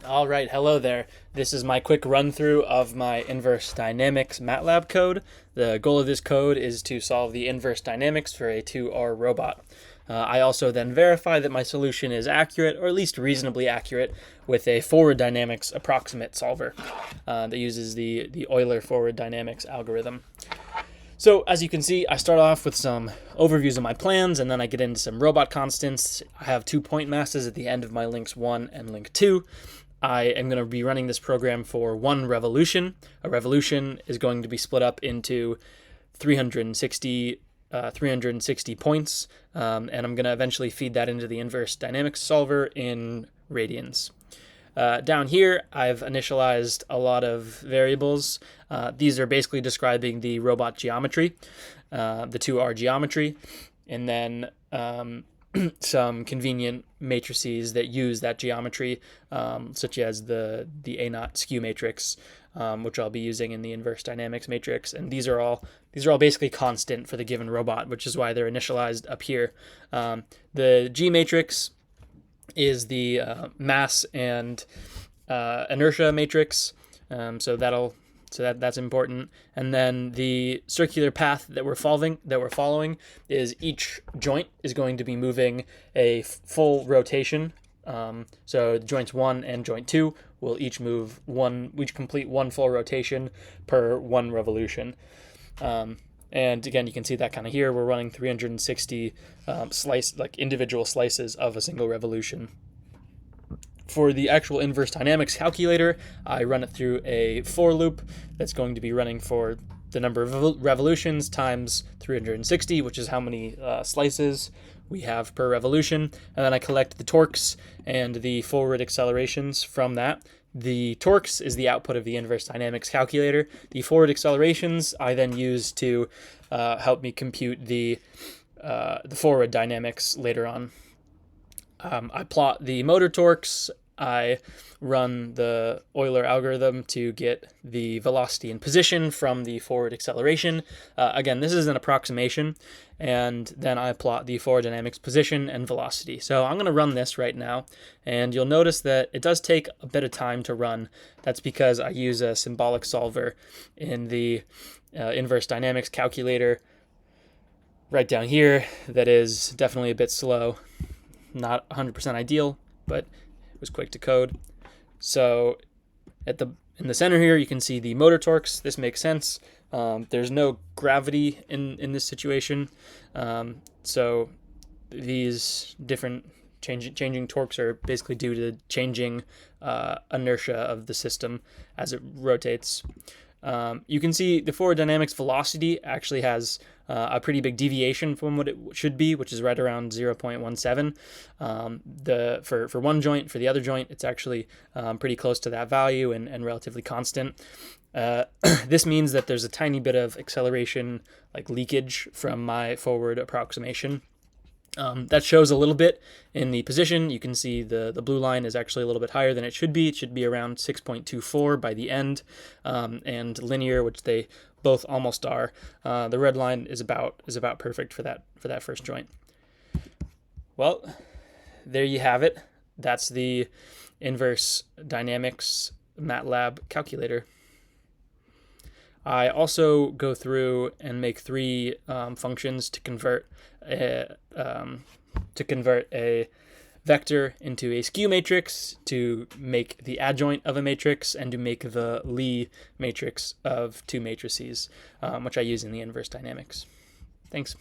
All right, hello there. This is my quick run through of my inverse dynamics MATLAB code. The goal of this code is to solve the inverse dynamics for a 2R robot. I also then verify that my solution is accurate, or at least reasonably accurate, with a forward dynamics approximate solver that uses the Euler forward dynamics algorithm. So as you can see, I start off with some overviews of my plans, and then I get into some robot constants. I have 2 point masses at the end of my links 1 and link 2. I am going to be running this program for 1 revolution. A revolution is going to be split up into 360 points, and I'm going to eventually feed that into the inverse dynamics solver in radians. Down here, I've initialized a lot of variables. These are basically describing the robot geometry, the 2R geometry, and then some convenient matrices that use that geometry, such as the A0 skew matrix, which I'll be using in the inverse dynamics matrix. And these are all basically constant for the given robot, which is why they're initialized up here. The G matrix is the mass and inertia matrix, that's important. And then the circular path that we're following is each joint is going to be moving a full rotation. So joints 1 and joint 2 will each complete one full rotation per 1 revolution. And again, you can see that kind of here. We're running 360 individual slices of a single revolution. For the actual inverse dynamics calculator, I run it through a for loop that's going to be running for the number of revolutions times 360, which is how many slices we have per revolution. And then I collect the torques and the forward accelerations from that. The torques is the output of the inverse dynamics calculator. The forward accelerations I then use to help me compute the forward dynamics later on. I plot the motor torques. I run the Euler algorithm to get the velocity and position from the forward acceleration. Again, this is an approximation, and then I plot the forward dynamics position and velocity. So I'm going to run this right now, and you'll notice that it does take a bit of time to run. That's because I use a symbolic solver in the inverse dynamics calculator right down here that is definitely a bit slow. Not 100% ideal, but it was quick to code. So in the center here, you can see the motor torques. This makes sense. There's no gravity in this situation. So these different changing torques are basically due to changing inertia of the system as it rotates. You can see the forward dynamics velocity actually has a pretty big deviation from what it should be, which is right around 0.17. For one joint, for the other joint, it's actually pretty close to that value and relatively constant. This means that there's a tiny bit of acceleration, like leakage, from my forward approximation. That shows a little bit in the position. You can see the blue line is actually a little bit higher than it should be. It should be around 6.24 by the end, and linear, which they both almost are. The red line is about perfect for that first joint. Well, there you have it. That's the inverse dynamics MATLAB calculator. I also go through and make 3 functions to convert a vector into a skew matrix, to make the adjoint of a matrix, and to make the Lie matrix of 2 matrices, which I use in the inverse dynamics. Thanks.